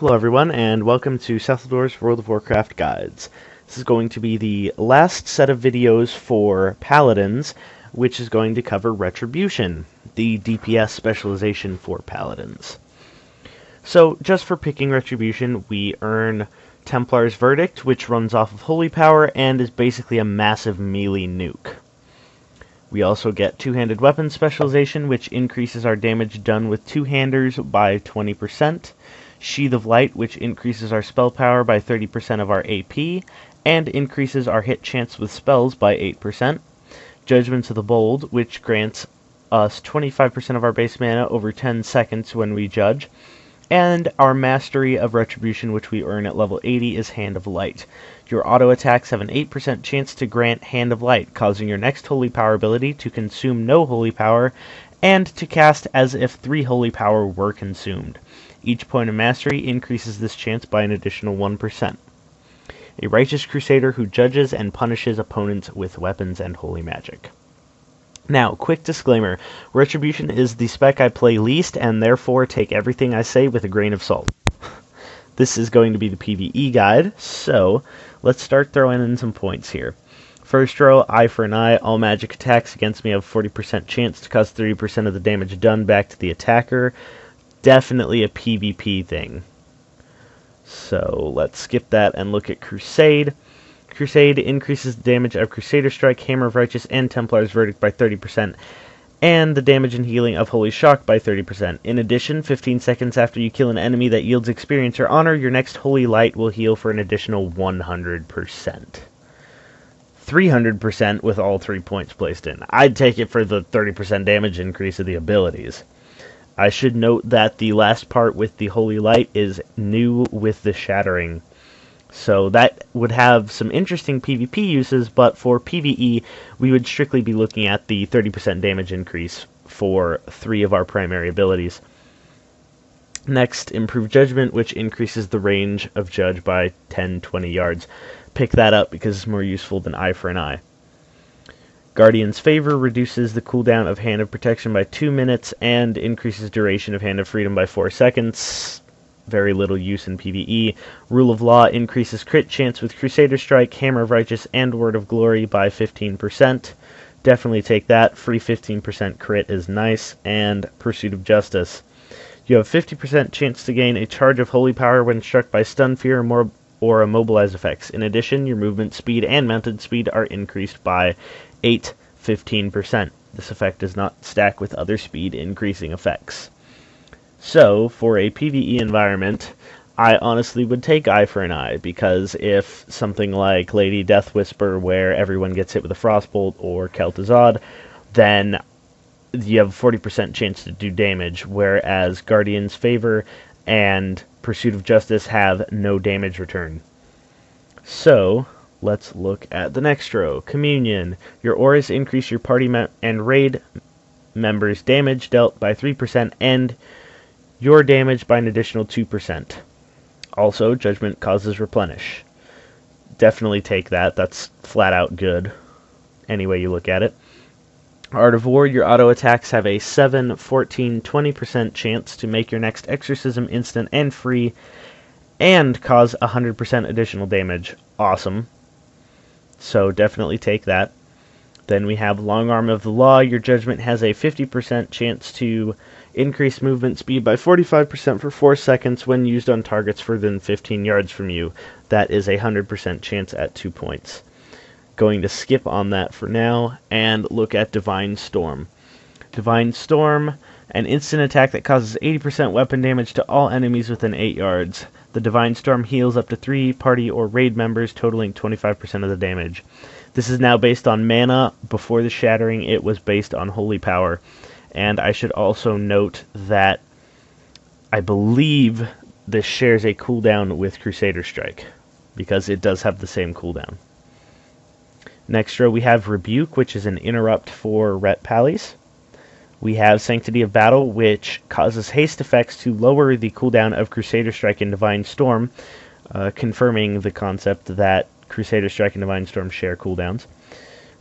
Hello everyone, and welcome to Sethaldor's World of Warcraft Guides. This is going to be the last set of videos for Paladins, which is going to cover Retribution, the DPS specialization for Paladins. So, just for picking Retribution, we earn Templar's Verdict, which runs off of Holy Power and is basically a massive melee nuke. We also get Two-Handed Weapon Specialization, which increases our damage done with two-handers by 20%. Sheath of Light, which increases our spell power by 30% of our AP, and increases our hit chance with spells by 8%. Judgments of the Bold, which grants us 25% of our base mana over 10 seconds when we judge. And our Mastery of Retribution, which we earn at level 80, is Hand of Light. Your auto attacks have an 8% chance to grant Hand of Light, causing your next Holy Power ability to consume no Holy Power, and to cast as if 3 Holy Power were consumed. Each point of mastery increases this chance by an additional 1%. A Righteous Crusader who judges and punishes opponents with weapons and holy magic. Now, quick disclaimer, Retribution is the spec I play least, and therefore take everything I say with a grain of salt. This is going to be the PvE guide, so let's start throwing in some points here. First row, eye for an eye, all magic attacks against me have 40% chance to cause 30% of the damage done back to the attacker. Definitely a PvP thing. So let's skip that and look at Crusade. Crusade increases the damage of Crusader Strike, Hammer of Righteous, and Templar's Verdict by 30%, and the damage and healing of Holy Shock by 30%. In addition, 15 seconds after you kill an enemy that yields experience or honor, your next Holy Light will heal for an additional 100%. 300% with all 3 points placed in. I'd take it for the 30% damage increase of the abilities. I should note that the last part with the Holy Light is new with the Shattering. So that would have some interesting PvP uses, but for PvE, we would strictly be looking at the 30% damage increase for 3 of our primary abilities. Next, Improved Judgment, which increases the range of Judge by 10-20 yards. Pick that up because it's more useful than Eye for an Eye. Guardian's Favor reduces the cooldown of Hand of Protection by 2 minutes and increases duration of Hand of Freedom by 4 seconds. Very little use in PvE. Rule of Law increases crit chance with Crusader Strike, Hammer of Righteous, and Word of Glory by 15%. Definitely take that. Free 15% crit is nice. And Pursuit of Justice. You have 50% chance to gain a charge of Holy Power when struck by Stun, Fear, or Immobilize effects. In addition, your movement speed and mounted speed are increased by 15%. This effect does not stack with other speed increasing effects. So, for a PvE environment, I honestly would take Eye for an Eye, because if something like Lady Death Whisper, where everyone gets hit with a Frostbolt, or Kel'Thuzad, then you have a 40% chance to do damage, whereas Guardian's Favor and Pursuit of Justice have no damage return. So, let's look at the next row. Communion. Your auras increase your party and raid members' damage dealt by 3% and your damage by an additional 2%. Also, Judgment causes Replenish. Definitely take that. That's flat out good, any way you look at it. Art of War. Your auto attacks have a 7, 14, 20% chance to make your next exorcism instant and free and cause 100% additional damage. Awesome. So definitely take that. Then we have Long Arm of the Law. Your Judgment has a 50% chance to increase movement speed by 45% for 4 seconds when used on targets further than 15 yards from you. That is a 100% chance at 2 points. Going to skip on that for now and look at Divine Storm. Divine Storm, an instant attack that causes 80% weapon damage to all enemies within 8 yards. The Divine Storm heals up to 3 party or raid members, totaling 25% of the damage. This is now based on mana. Before the Shattering, it was based on Holy Power. And I should also note that I believe this shares a cooldown with Crusader Strike, because it does have the same cooldown. Next row we have Rebuke, which is an interrupt for Ret Pallies. We have Sanctity of Battle, which causes haste effects to lower the cooldown of Crusader Strike and Divine Storm, confirming the concept that Crusader Strike and Divine Storm share cooldowns.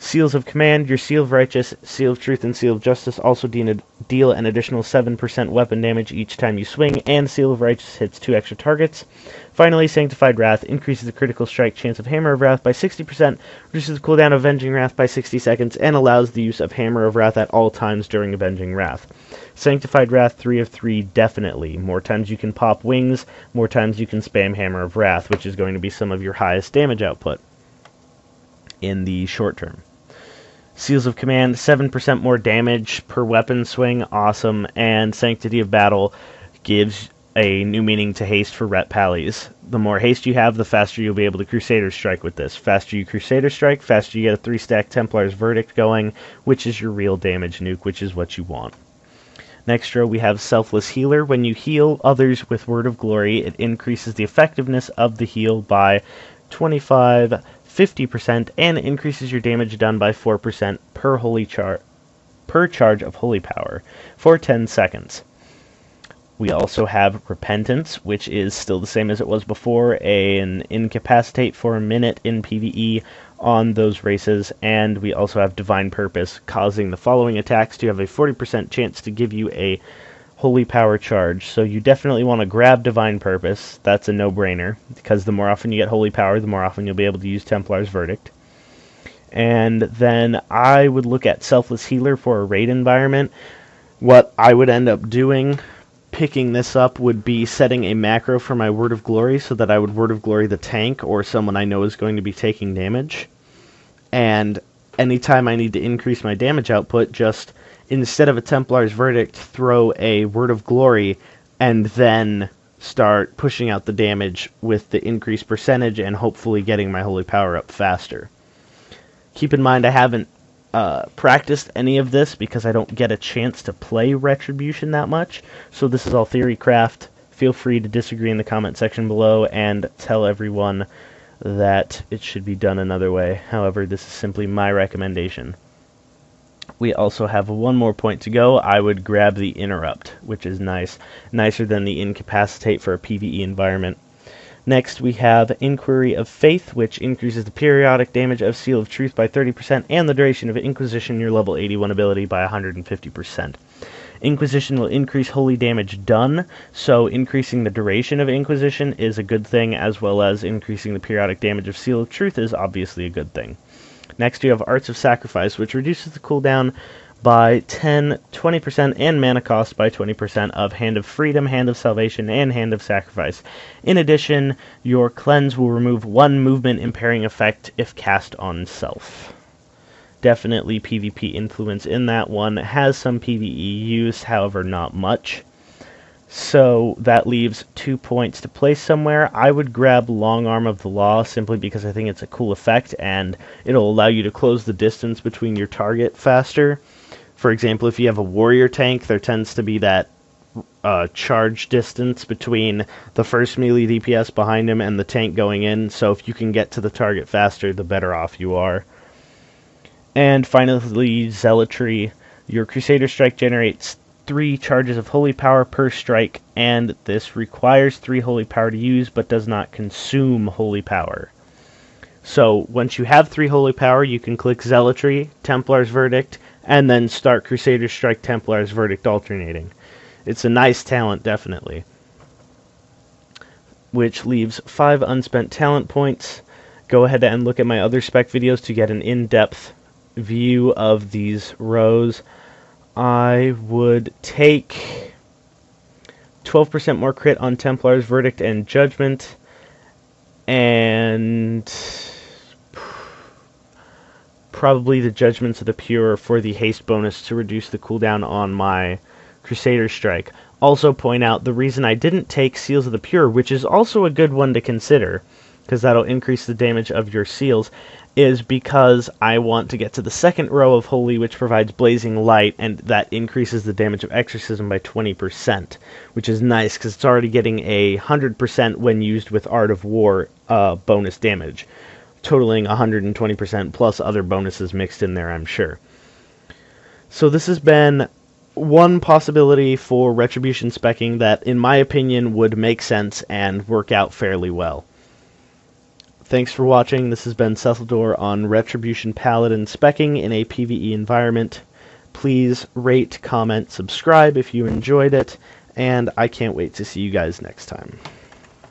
Seals of Command, your Seal of Righteous, Seal of Truth, and Seal of Justice also deal an additional 7% weapon damage each time you swing, and Seal of Righteous hits 2 extra targets. Finally, Sanctified Wrath increases the critical strike chance of Hammer of Wrath by 60%, reduces the cooldown of Avenging Wrath by 60 seconds, and allows the use of Hammer of Wrath at all times during Avenging Wrath. Sanctified Wrath 3 of 3 definitely. More times you can pop wings, more times you can spam Hammer of Wrath, which is going to be some of your highest damage output in the short term. Seals of Command, 7% more damage per weapon swing, awesome, and Sanctity of Battle gives a new meaning to haste for Ret Pallies. The more haste you have, the faster you'll be able to Crusader Strike with this. Faster you Crusader Strike, faster you get a 3-stack Templar's Verdict going, which is your real damage nuke, which is what you want. Next row we have Selfless Healer. When you heal others with Word of Glory, it increases the effectiveness of the heal by 50%, and increases your damage done by 4% per charge of Holy Power for 10 seconds. We also have Repentance, which is still the same as it was before, an incapacitate for a minute in PvE on those races, and we also have Divine Purpose, causing the following attacks to have a 40% chance to give you a Holy Power charge. So you definitely want to grab Divine Purpose. That's a no-brainer, because the more often you get Holy Power, the more often you'll be able to use Templar's Verdict. And then I would look at Selfless Healer for a raid environment. What I would end up doing, picking this up, would be setting a macro for my Word of Glory so that I would Word of Glory the tank or someone I know is going to be taking damage. And anytime I need to increase my damage output, just instead of a Templar's Verdict, throw a Word of Glory, and then start pushing out the damage with the increased percentage and hopefully getting my Holy Power up faster. Keep in mind I haven't practiced any of this because I don't get a chance to play Retribution that much, so this is all theory craft. Feel free to disagree in the comment section below and tell everyone that it should be done another way. However, this is simply my recommendation. We also have one more point to go. I would grab the Interrupt, which is nicer than the Incapacitate for a PvE environment. Next, we have Inquiry of Faith, which increases the periodic damage of Seal of Truth by 30% and the duration of Inquisition, your level 81 ability, by 150%. Inquisition will increase holy damage done, so increasing the duration of Inquisition is a good thing, as well as increasing the periodic damage of Seal of Truth is obviously a good thing. Next, you have Arts of Sacrifice, which reduces the cooldown by 20%, and mana cost by 20% of Hand of Freedom, Hand of Salvation, and Hand of Sacrifice. In addition, your Cleanse will remove 1 movement impairing effect if cast on self. Definitely PvP influence in that one. Has some PvE use, however not much. So that leaves 2 points to place somewhere. I would grab Long Arm of the Law simply because I think it's a cool effect and it'll allow you to close the distance between your target faster. For example, if you have a warrior tank, there tends to be that charge distance between the first melee DPS behind him and the tank going in, so if you can get to the target faster, the better off you are. And finally, Zealotry. Your Crusader Strike generates 3 charges of Holy Power per strike, and this requires 3 Holy Power to use, but does not consume Holy Power. So, once you have 3 Holy Power, you can click Zealotry, Templar's Verdict, and then start Crusader Strike, Templar's Verdict alternating. It's a nice talent, definitely. Which leaves 5 unspent talent points. Go ahead and look at my other spec videos to get an in-depth view of these rows. I would take 12% more crit on Templar's Verdict and Judgment, and probably the Judgments of the Pure for the haste bonus to reduce the cooldown on my Crusader Strike. Also point out the reason I didn't take Seals of the Pure, which is also a good one to consider, because that'll increase the damage of your seals, is because I want to get to the second row of Holy, which provides Blazing Light, and that increases the damage of Exorcism by 20%, which is nice, because it's already getting a 100% when used with Art of War bonus damage, totaling 120% plus other bonuses mixed in there, I'm sure. So this has been one possibility for Retribution specking that, in my opinion, would make sense and work out fairly well. Thanks for watching. This has been Sethaldor on Retribution Paladin specking in a PvE environment. Please rate, comment, subscribe if you enjoyed it, and I can't wait to see you guys next time.